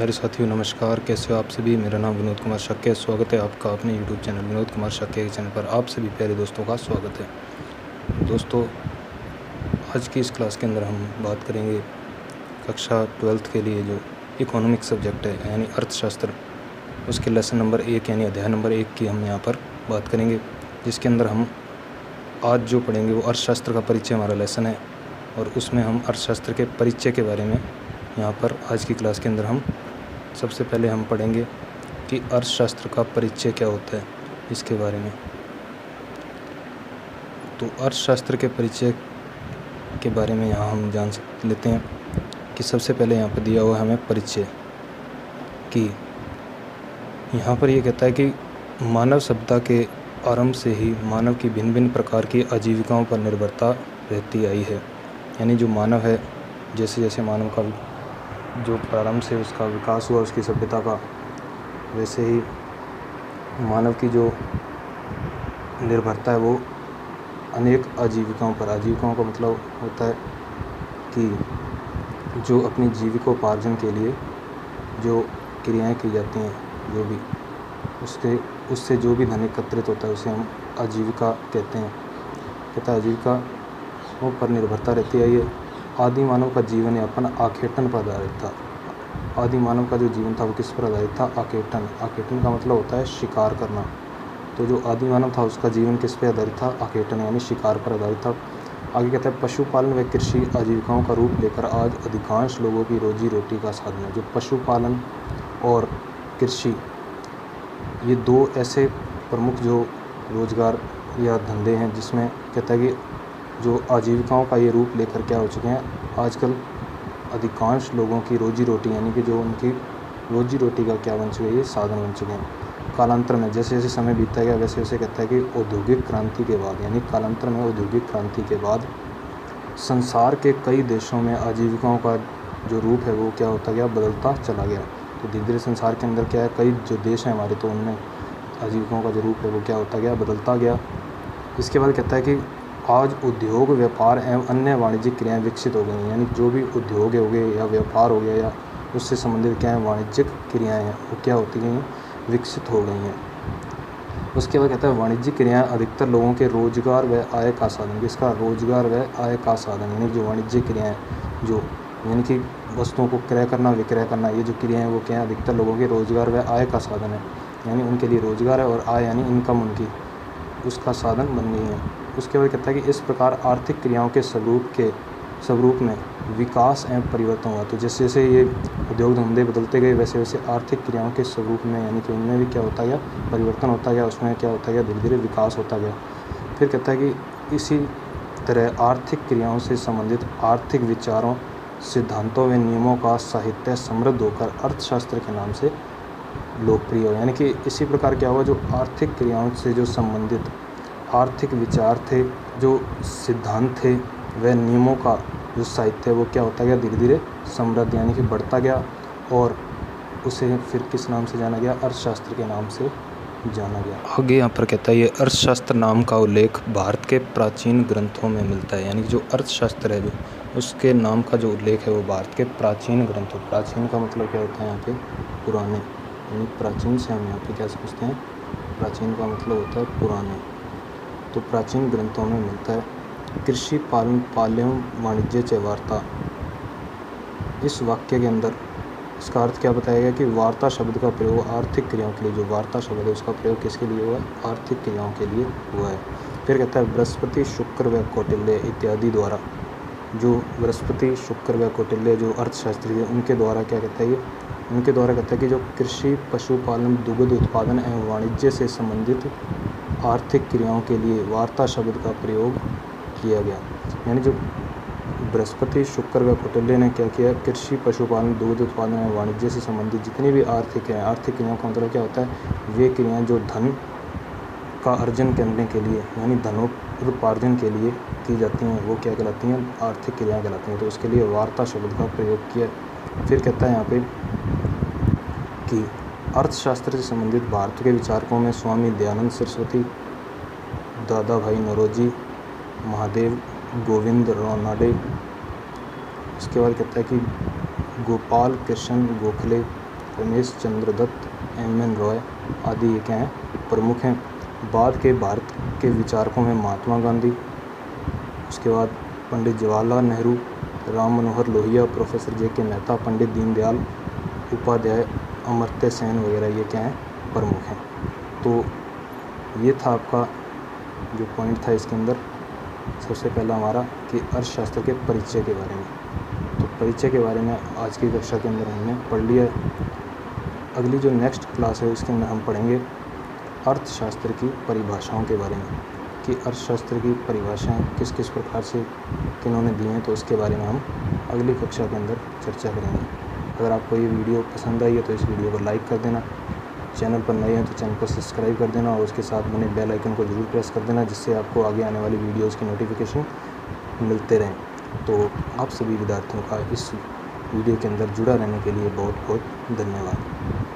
प्यारे साथियों नमस्कार, कैसे हो आप सभी। मेरा नाम विनोद कुमार शक्य, स्वागत है आपका अपने यूट्यूब चैनल विनोद कुमार शक्य के चैनल पर। आप सभी प्यारे दोस्तों का स्वागत है। दोस्तों, आज की इस क्लास के अंदर हम बात करेंगे कक्षा 12th के लिए जो इकोनॉमिक सब्जेक्ट है यानी अर्थशास्त्र, उसके लेसन नंबर 1 यानी अध्याय नंबर 1 की हम यहाँ पर बात करेंगे, जिसके अंदर हम आज जो पढ़ेंगे वो अर्थशास्त्र का परिचय हमारा लेसन है। और उसमें हम अर्थशास्त्र के परिचय के बारे में यहाँ पर आज की क्लास के अंदर हम सबसे पहले हम पढ़ेंगे कि अर्थशास्त्र का परिचय क्या होता है, इसके बारे में। तो अर्थशास्त्र के परिचय के बारे में यहाँ हम जान लेते हैं कि सबसे पहले यहाँ पर दिया हुआ हमें परिचय कि यहाँ पर ये कहता है कि मानव सभ्यता के आरंभ से ही मानव की भिन्न भिन्न प्रकार की आजीविकाओं पर निर्भरता रहती आई है। यानी जो मानव है, जैसे जैसे मानव का जो प्रारंभ से उसका विकास हुआ उसकी सभ्यता का, वैसे ही मानव की जो निर्भरता है वो अनेक आजीविकाओं पर। आजीविकाओं का मतलब होता है कि जो अपनी जीविकोपार्जन के लिए जो क्रियाएं की जाती हैं, जो भी उससे जो भी धन एकत्रित होता है उसे हम आजीविका कहते हैं। कहता है आजीविका पर निर्भरता रहती है। ये आदि मानव का जीवन यापन आखेटन पर आधारित था। आदि मानव का जो जीवन था वो किस पर आधारित था? आखेटन। आखेटन का मतलब होता है शिकार करना। तो जो आदि मानव था उसका जीवन किस पर आधारित था? आखेटन यानी शिकार पर आधारित था। आगे कहता है पशुपालन व कृषि आजीविकाओं का रूप लेकर आज अधिकांश लोगों की रोजी रोटी का साधन है। जो पशुपालन और कृषि, ये दो ऐसे प्रमुख जो रोजगार या धंधे हैं जिसमें कहता है कि जो आजीविकाओं का ये रूप लेकर क्या हो चुके हैं, आजकल अधिकांश लोगों की रोजी रोटी यानी कि जो उनकी रोजी रोटी का क्या बन चुके हैं, ये साधन बन चुके हैं। कालांतर में जैसे जैसे समय बीतता गया वैसे वैसे कहता है कि औद्योगिक क्रांति के बाद, यानी कालांतर में औद्योगिक क्रांति के बाद संसार के कई देशों में आजीविकाओं का जो रूप है वो क्या होता गया, बदलता चला गया। तो धीरे धीरे संसार के अंदर क्या है, कई जो देश हैं हमारे, तो उनमें आजीविकाओं का जो रूप है वो क्या होता गया, बदलता गया। इसके बाद कहता है कि आज उद्योग, व्यापार एवं अन्य वाणिज्यिक क्रियाएं विकसित हो गई हैं। यानी जो भी उद्योग हो गए या व्यापार हो गया या उससे संबंधित क्या है, वाणिज्यिक क्रियाएं हैं, वो क्या होती गई हैं, विकसित हो गई हैं। उसके बाद कहता है वाणिज्यिक क्रियाएं अधिकतर लोगों के रोजगार व आय का साधन। जिसका रोजगार व आय का साधन यानी जो वाणिज्यिक क्रियाएं, जो यानी कि वस्तुओं को क्रय करना, विक्रय करना, ये जो क्रियाएं वो क्या है, अधिकतर लोगों के रोजगार व आय का साधन है। यानी उनके लिए रोजगार है और आय यानी इनकम उनकी, उसका साधन बन गई है। उसके बाद कहता है कि इस प्रकार आर्थिक क्रियाओं के स्वरूप में विकास एवं परिवर्तन हुआ। तो जैसे जैसे ये उद्योग धंधे बदलते गए वैसे वैसे आर्थिक क्रियाओं के स्वरूप में यानी कि उनमें भी क्या होता गया, परिवर्तन होता गया, उसमें क्या होता गया, धीरे धीरे विकास होता गया। फिर कहता है कि इसी तरह आर्थिक क्रियाओं से संबंधित आर्थिक विचारों, सिद्धांतों व नियमों का साहित्य समृद्ध होकर अर्थशास्त्र के नाम से लोकप्रिय हो। यानी कि इसी प्रकार क्या हुआ, जो आर्थिक क्रियाओं से जो संबंधित आर्थिक विचार थे, जो सिद्धांत थे, व नियमों का जो साहित्य है वो क्या होता गया, धीरे धीरे समृद्ध यानी कि बढ़ता गया। और उसे फिर किस नाम से जाना गया, अर्थशास्त्र के नाम से जाना गया। आगे यहाँ पर कहता है ये अर्थशास्त्र नाम का उल्लेख भारत के प्राचीन ग्रंथों में मिलता है। यानी जो अर्थशास्त्र है, जो उसके नाम का जो उल्लेख है वो भारत के प्राचीन ग्रंथों, प्राचीन का मतलब क्या होता है यहाँ पे, पुराने, यानी प्राचीन से हम यहाँ पे क्या समझते हैं, प्राचीन का मतलब होता है पुराने। तो प्राचीन ग्रंथों में मिलता है। कृषि पालन पाल्यम वाणिज्य च वार्ता, इस वाक्य के अंदर इसका अर्थ क्या बताया गया कि वार्ता शब्द का प्रयोग आर्थिक क्रियाओं के लिए, जो वार्ता शब्द है उसका प्रयोग किसके लिए हुआ है, आर्थिक क्रियाओं के लिए हुआ है। फिर कहता है बृहस्पति, शुक्र व कौटिल्य इत्यादि द्वारा, जो बृहस्पति, शुक्र व कौटिल्य जो अर्थशास्त्री है उनके द्वारा क्या कहता है, ये उनके द्वारा कहता है कि जो कृषि, पशुपालन, दुग्ध उत्पादन एवं वाणिज्य से संबंधित आर्थिक क्रियाओं के लिए वार्ता शब्द का प्रयोग किया गया। यानी जो बृहस्पति, शुक्र व कौटिल्य ने क्या किया, कृषि, पशुपालन, दुग्ध उत्पादन एवं वाणिज्य से संबंधित जितनी भी आर्थिक क्रियाओं का मतलब क्या होता है, वे क्रियाएं जो धन का अर्जन करने के लिए यानी धनोपार्जन के लिए की जाती हैं वो क्या कहलाती हैं, आर्थिक क्रियाएं कहलाती हैं। तो उसके लिए वार्ता शब्द का प्रयोग किया। फिर कहता है यहाँ पे कि अर्थशास्त्र से संबंधित भारत के विचारकों में स्वामी दयानंद सरस्वती, दादा भाई नौरोजी, महादेव गोविंद रानडे, उसके बाद कहता है कि गोपाल कृष्ण गोखले, रमेश चंद्र दत्त, एम.एन. रॉय आदि ये क्या हैं, प्रमुख हैं। बाद के भारत के विचारकों में महात्मा गांधी, उसके बाद पंडित जवाहरलाल नेहरू, राम मनोहर लोहिया, प्रोफेसर जे.के. मेहता, पंडित दीनदयाल उपाध्याय, अमर्त्य सेन वगैरह ये क्या हैं, प्रमुख हैं। तो ये था आपका जो पॉइंट था इसके अंदर। सबसे पहला हमारा कि अर्थशास्त्र के परिचय के बारे में। तो परिचय के बारे में आज की कक्षा के अंदर हमने पढ़ लिया है। अगली जो नेक्स्ट क्लास है उसके अंदर हम पढ़ेंगे अर्थशास्त्र की परिभाषाओं के बारे में, कि अर्थशास्त्र की परिभाषाएं किस किस प्रकार से किन्होंने दी हैं, तो उसके बारे में हम अगली कक्षा के अंदर चर्चा करेंगे। अगर आपको ये वीडियो पसंद आई है तो इस वीडियो को लाइक कर देना, चैनल पर नए हैं तो चैनल को सब्सक्राइब कर देना और उसके साथ बने बेल आइकन को ज़रूर प्रेस कर देना, जिससे आपको आगे आने वाली वीडियोज़ की नोटिफिकेशन मिलते रहें। तो आप सभी विद्यार्थियों का इस वीडियो के अंदर जुड़ा रहने के लिए बहुत बहुत धन्यवाद।